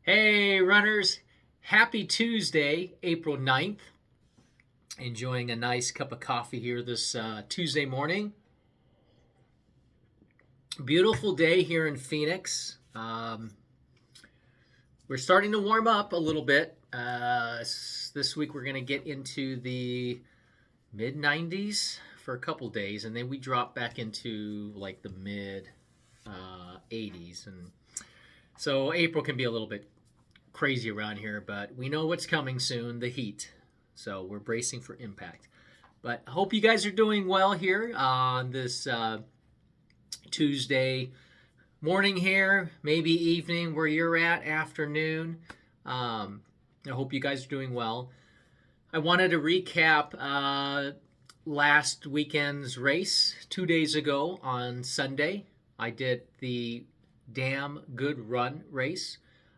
Hey, runners. Happy Tuesday, April 9th. Enjoying a nice cup of coffee here this Tuesday morning. Beautiful day here in Phoenix. We're starting to warm up a little bit. This week we're going to get into the mid 90s for a couple days, and then we drop back into like the mid 80s. And so April can be a little bit crazy around here, but we know what's coming soon, the heat. So we're bracing for impact. But I hope you guys are doing well here on this Tuesday morning here, maybe evening where you're at, afternoon. I hope you guys are doing well. I wanted to recap last weekend's race 2 days ago on Sunday. I did the Damn Good Run race.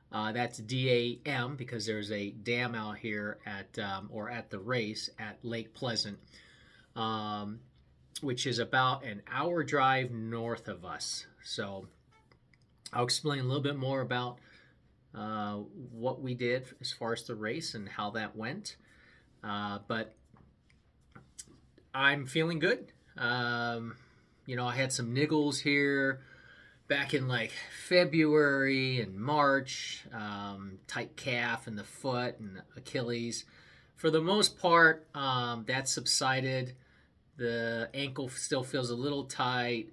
That's DAM because there's a dam out here at the race at Lake Pleasant, which is about an hour drive north of us. So I'll explain a little bit more about what we did as far as the race and how that went. But I'm feeling good. I had some niggles here back in like February and March, tight calf in the foot and Achilles. For the most part, that subsided. The ankle still feels a little tight,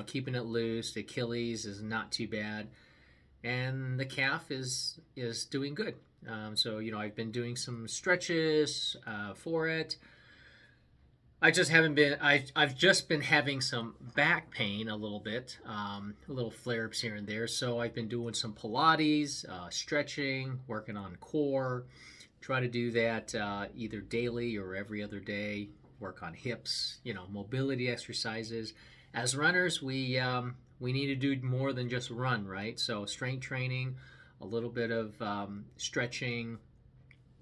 keeping it loose. The Achilles is not too bad. And the calf is doing good. So I've been doing some stretches for it. I've just been having some back pain a little bit, little flare-ups here and there. So I've been doing some Pilates, stretching, working on core. Try to do that either daily or every other day. Work on hips, mobility exercises. As runners, we need to do more than just run, right? So strength training, a little bit of stretching,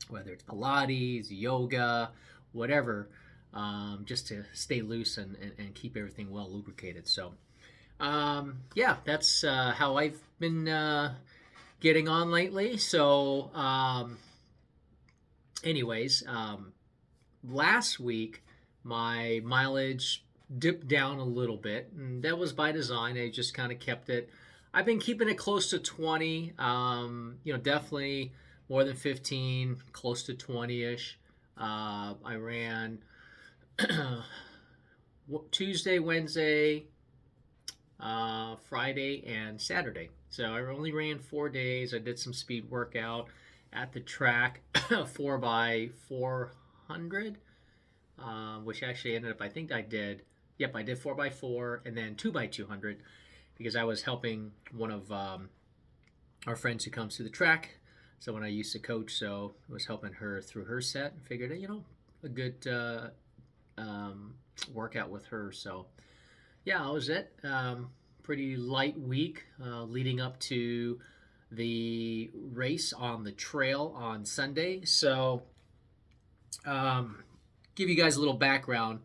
whether it's Pilates, yoga, whatever. Just to stay loose and keep everything well lubricated. So, that's how I've been getting on lately. So, last week my mileage dipped down a little bit, and that was by design. I just kind of kept it. I've been keeping it close to 20. Definitely more than 15, close to 20-ish. I ran Tuesday, Wednesday, Friday, and Saturday. So I only ran 4 days. I did some speed workout at the track, 4x400, which actually ended up, I think I did 4x4 and then 2x200 because I was helping one of our friends who comes to the track. So when I used to coach, so I was helping her through her set and figured, a good workout with her. So that was it. Pretty light week leading up to the race on the trail on Sunday. So give you guys a little background.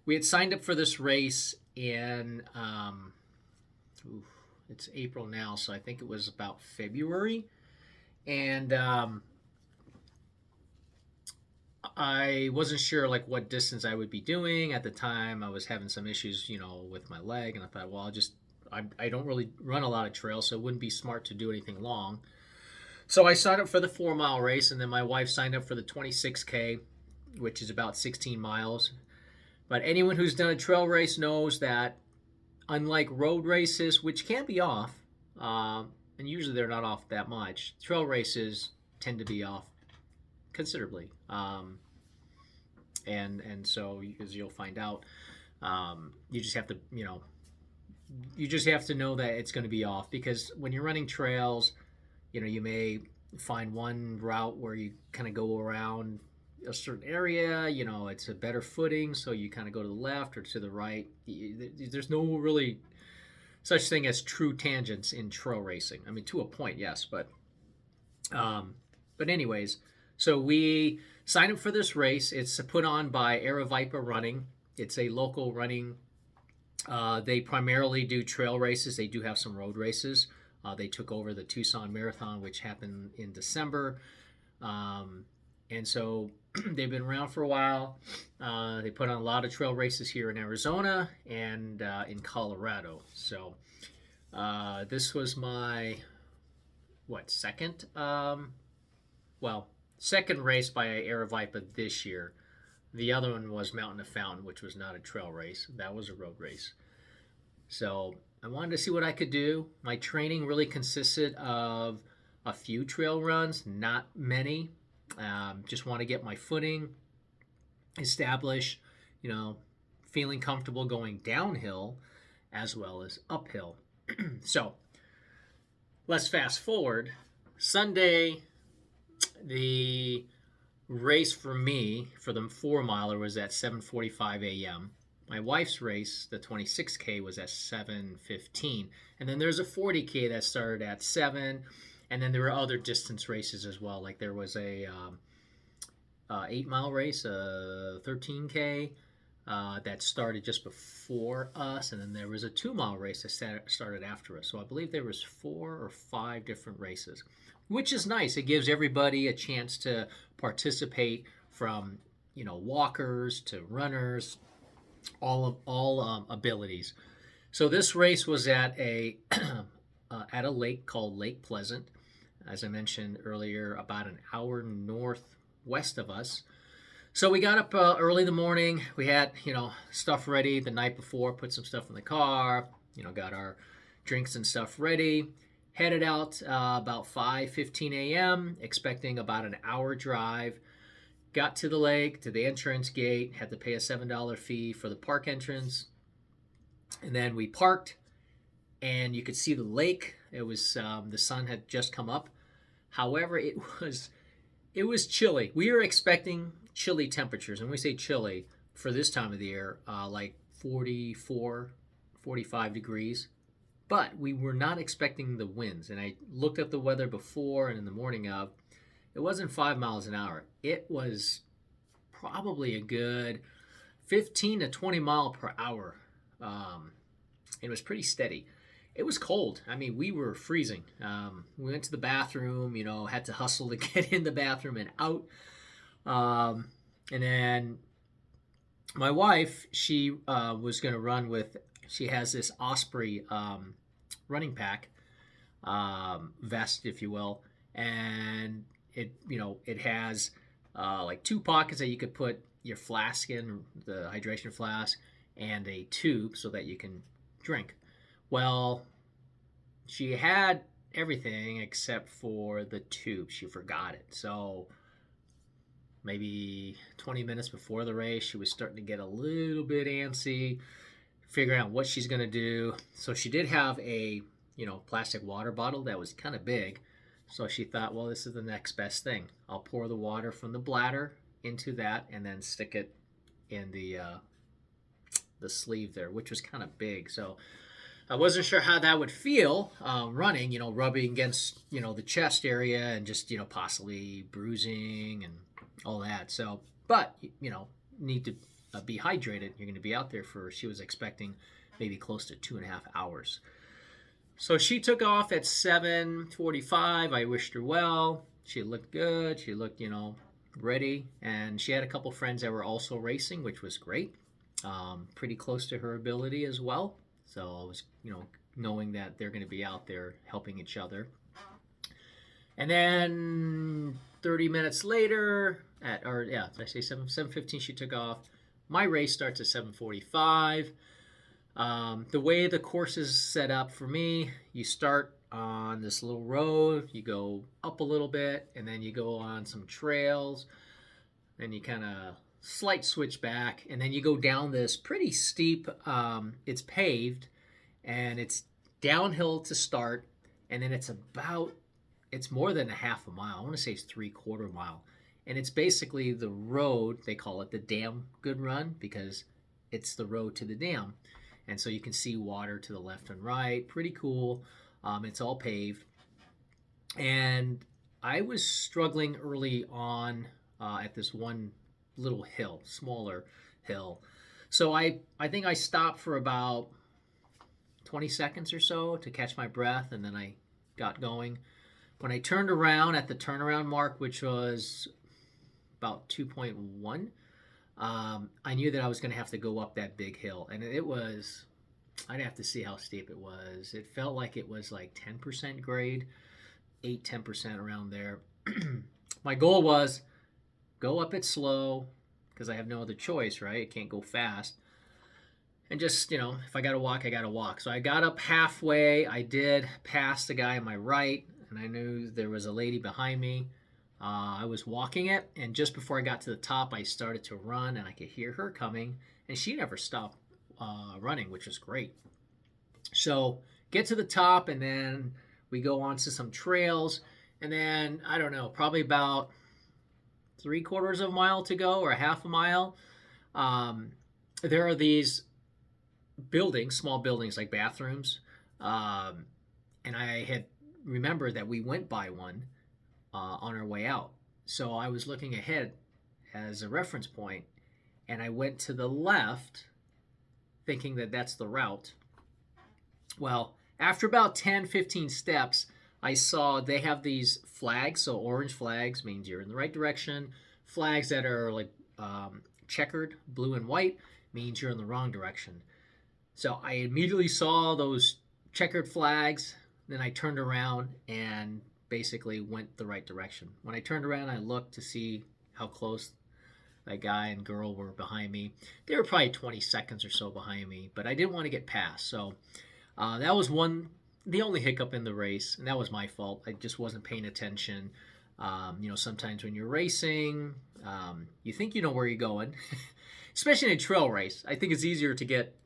We had signed up for this race in it's April now, so I think it was about February. And I wasn't sure like what distance I would be doing at the time. I was having some issues, with my leg, and I thought, well, I don't really run a lot of trails, so it wouldn't be smart to do anything long. So I signed up for the 4-mile race, and then my wife signed up for the 26K, which is about 16 miles. But anyone who's done a trail race knows that unlike road races, which can be off, and usually they're not off that much, trail races tend to be off considerably. And so, as you'll find out, you just have to, know that it's going to be off, because when you're running trails, you may find one route where you kind of go around a certain area, it's a better footing, so you kind of go to the left or to the right. There's no really such thing as true tangents in trail racing. I mean, to a point, yes, but anyways, so we signed up for this race. It's put on by Aravaipa Running. It's a local running. They primarily do trail races. They do have some road races. They took over the Tucson Marathon, which happened in December. And so they've been around for a while. They put on a lot of trail races here in Arizona and in Colorado. So this was my second second race by Aravaipa this year. The other one was Mountain of Fountain, which was not a trail race. That was a road race. So I wanted to see what I could do. My training really consisted of a few trail runs, not many. Just want to get my footing, establish, feeling comfortable going downhill as well as uphill. So let's fast forward. Sunday, the race for me for the 4-miler was at 7:45 a.m. My wife's race, the 26K, was at 7:15, and then there's a 40K that started at 7, and then there were other distance races as well. Like there was a 8-mile race, a 13K that started just before us, and then there was a 2-mile race that started after us. So I believe there was 4 or 5 different races, which is nice. It gives everybody a chance to participate, from walkers to runners, all abilities. So this race was at a at a lake called Lake Pleasant, as I mentioned earlier, about an hour northwest of us. So we got up early in the morning. We had stuff ready the night before. Put some stuff in the car. Got our drinks and stuff ready. Headed out about 5:15 a.m., expecting about an hour drive. Got to the lake, to the entrance gate, had to pay a $7 fee for the park entrance. And then we parked, and you could see the lake. It was the sun had just come up. However, it was chilly. We were expecting chilly temperatures, and when we say chilly for this time of the year, like 44, 45 degrees. But we were not expecting the winds. And I looked at the weather before and in the morning of. It wasn't 5 miles an hour. It was probably a good 15 to 20 mile per hour. It was pretty steady. It was cold. I mean, we were freezing. We went to the bathroom, had to hustle to get in the bathroom and out. And then my wife, she was going to run with, she has this Osprey running pack, vest, if you will. And it has like 2 pockets that you could put your flask in, the hydration flask, and a tube so that you can drink. Well, she had everything except for the tube. She forgot it. So maybe 20 minutes before the race, she was starting to get a little bit antsy, figuring out what she's going to do. So she did have a, plastic water bottle that was kind of big. So she thought, well, this is the next best thing. I'll pour the water from the bladder into that and then stick it in the sleeve there, which was kind of big. So I wasn't sure how that would feel running, rubbing against, the chest area and just, possibly bruising and all that. So, but, need to be hydrated. You're going to be out there she was expecting maybe close to 2.5 hours. So she took off at 7:45. I wished her well. She looked good. She looked, ready. And she had a couple friends that were also racing, which was great. Pretty close to her ability as well. So I was, knowing that they're going to be out there helping each other. And then 30 minutes later, did I say 7:15 she took off. My race starts at 7:45. The way the course is set up for me, you start on this little road, you go up a little bit, and then you go on some trails, then you kind of slight switch back, and then you go down this pretty steep, it's paved, and it's downhill to start, and then it's more than a half a mile. I want to say it's 3/4 mile. And it's basically the road, they call it the Dam Good Run, because it's the road to the dam. And so you can see water to the left and right. Pretty cool. It's all paved. And I was struggling early on at this one little hill, smaller hill. So I think I stopped for about 20 seconds or so to catch my breath, and then I got going. When I turned around at the turnaround mark, which was about 2.1, I knew that I was going to have to go up that big hill. And it was, I'd have to see how steep it was. It felt like it was like 10% grade, 10% around there. My goal was go up it slow because I have no other choice, right? I can't go fast. And just, if I got to walk, I got to walk. So I got up halfway. I did pass the guy on my right, and I knew there was a lady behind me. I was walking it, and just before I got to the top, I started to run, and I could hear her coming, and she never stopped running, which was great. So get to the top, and then we go on to some trails, and then, I don't know, probably about 3/4 of a mile to go, or a half a mile. There are these buildings, small buildings like bathrooms, and I had remembered that we went by one on our way out. So I was looking ahead as a reference point, and I went to the left thinking that that's the route. Well, after about 10-15 steps, I saw they have these flags. So orange flags means you're in the right direction. Flags that are like checkered, blue and white, means you're in the wrong direction. So I immediately saw those checkered flags. Then I turned around and basically went the right direction. When I turned around, I looked to see how close that guy and girl were behind me. They were probably 20 seconds or so behind me, but I didn't want to get past. So that was the only hiccup in the race, and that was my fault. I just wasn't paying attention. Sometimes when you're racing, you think you know where you're going, especially in a trail race. I think it's easier to get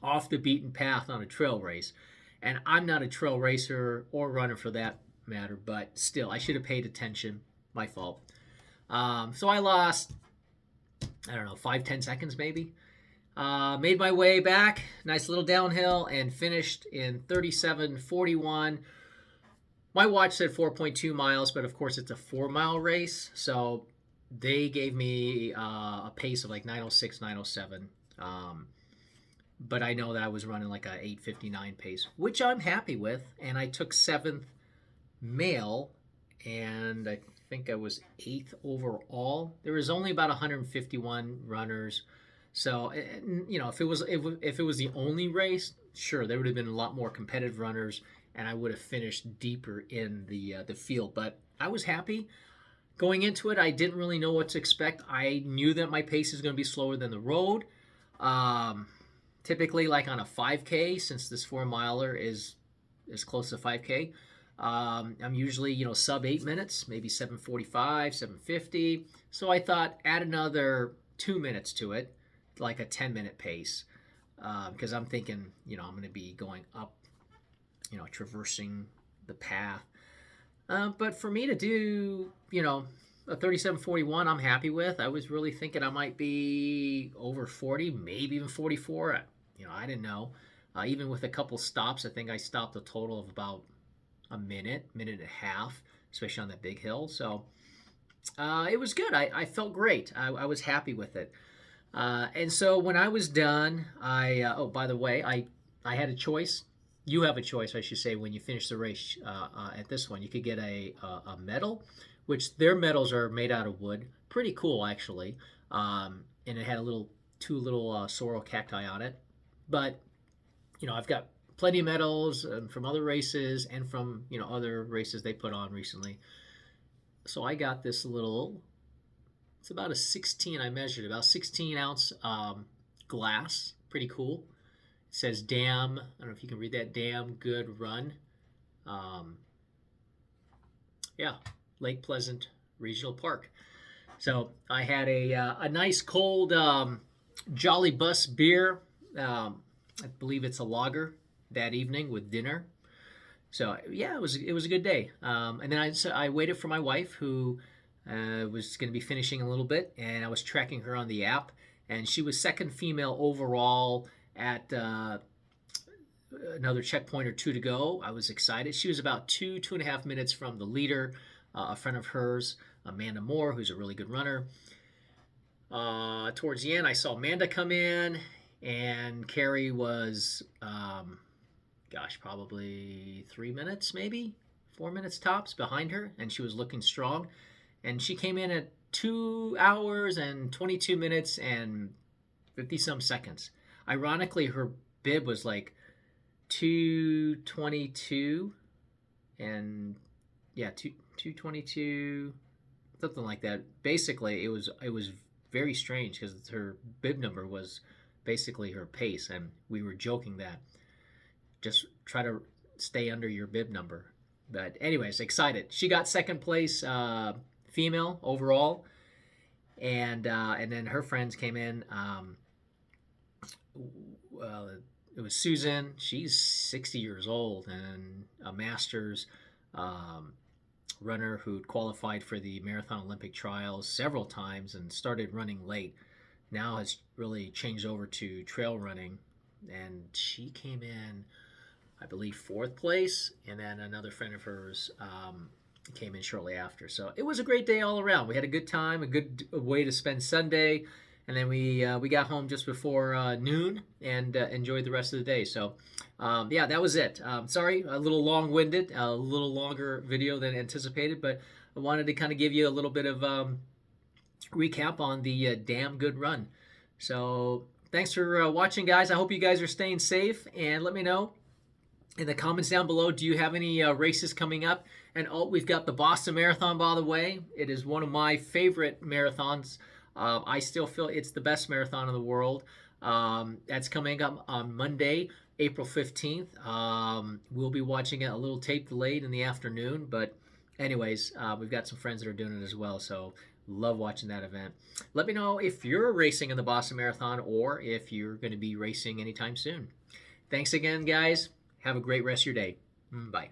off the beaten path on a trail race. And I'm not a trail racer or runner for that matter, but still, I should have paid attention. My fault. So I lost, 5-10 seconds maybe. Made my way back, nice little downhill, and finished in 37:41. My watch said 4.2 miles, but of course it's a 4-mile race, so they gave me a pace of like 9:06, 9:07. But I know that I was running like a 8:59 pace, which I'm happy with. And I took 7th male, and I think I was 8th overall. There was only about 151 runners. So, if it was the only race, sure, there would have been a lot more competitive runners, and I would have finished deeper in the field. But I was happy. Going into it, I didn't really know what to expect. I knew that my pace is going to be slower than the road. Typically, like on a 5K, since this 4-miler is close to 5K, I'm usually, sub 8 minutes, maybe 7:45, 7:50. So I thought add another 2 minutes to it, like a 10-minute pace, because I'm thinking, I'm going to be going up, traversing the path. But for me to do, a 37:41, I'm happy with. I was really thinking I might be over 40, maybe even 44. I didn't know. Even with a couple stops, I think I stopped a total of about a minute and a half, especially on that big hill. So it was good. I felt great. I was happy with it. And so when I was done, by the way, I had a choice. You have a choice, I should say, when you finish the race at this one. You could get a medal, which their medals are made out of wood. Pretty cool, actually. And it had two little sorrel cacti on it. But, I've got plenty of medals from other races and from, other races they put on recently. So I got this it's about a 16, I measured about 16-ounce glass. Pretty cool. It says damn, I don't know if you can read that, damn good run. Lake Pleasant Regional Park. So I had a nice cold Jolly Bus beer. I believe it's a lager that evening with dinner. So yeah, it was a good day. And then I waited for my wife, who was going to be finishing a little bit, and I was tracking her on the app, and she was second female overall at another checkpoint or two to go. I was excited. She was about 2.5 minutes from the leader, a friend of hers, Amanda Moore, who's a really good runner. Towards the end, I saw Amanda come in, and Carrie was gosh, probably 3 minutes, maybe 4 minutes tops behind her, and she was looking strong. And she came in at 2 hours and 22 minutes and 50 some seconds. Ironically, her bib was like 222 and yeah, 222, something like that. Basically, it was very strange because her bib number was basically her pace, and we were joking that just try to stay under your bib number. But anyways, excited. She got second place, female overall, and then her friends came in. Well, it was Susan. She's 60 years old and a master's um, runner who qualified for the Marathon Olympic trials several times and started running late. Now has really changed over to trail running, and she came in, I believe, fourth place, and then another friend of hers came in shortly after. So it was a great day all around. We had a good time, a good way to spend Sunday, and then we got home just before noon and enjoyed the rest of the day. So yeah, that was it. Sorry, a little long-winded, a little longer video than anticipated, but I wanted to kind of give you a little bit of recap on the damn good run. So thanks for watching, guys. I hope you guys are staying safe, and let me know in the comments down below, do you have any races coming up? And oh, we've got the Boston Marathon, by the way. It is one of my favorite marathons. I still feel it's the best marathon in the world. That's coming up on Monday, April 15th. We'll be watching it a little tape delayed in the afternoon. But anyways, we've got some friends that are doing it as well. So love watching that event. Let me know if you're racing in the Boston Marathon or if you're going to be racing anytime soon. Thanks again, guys. Have a great rest of your day. Bye.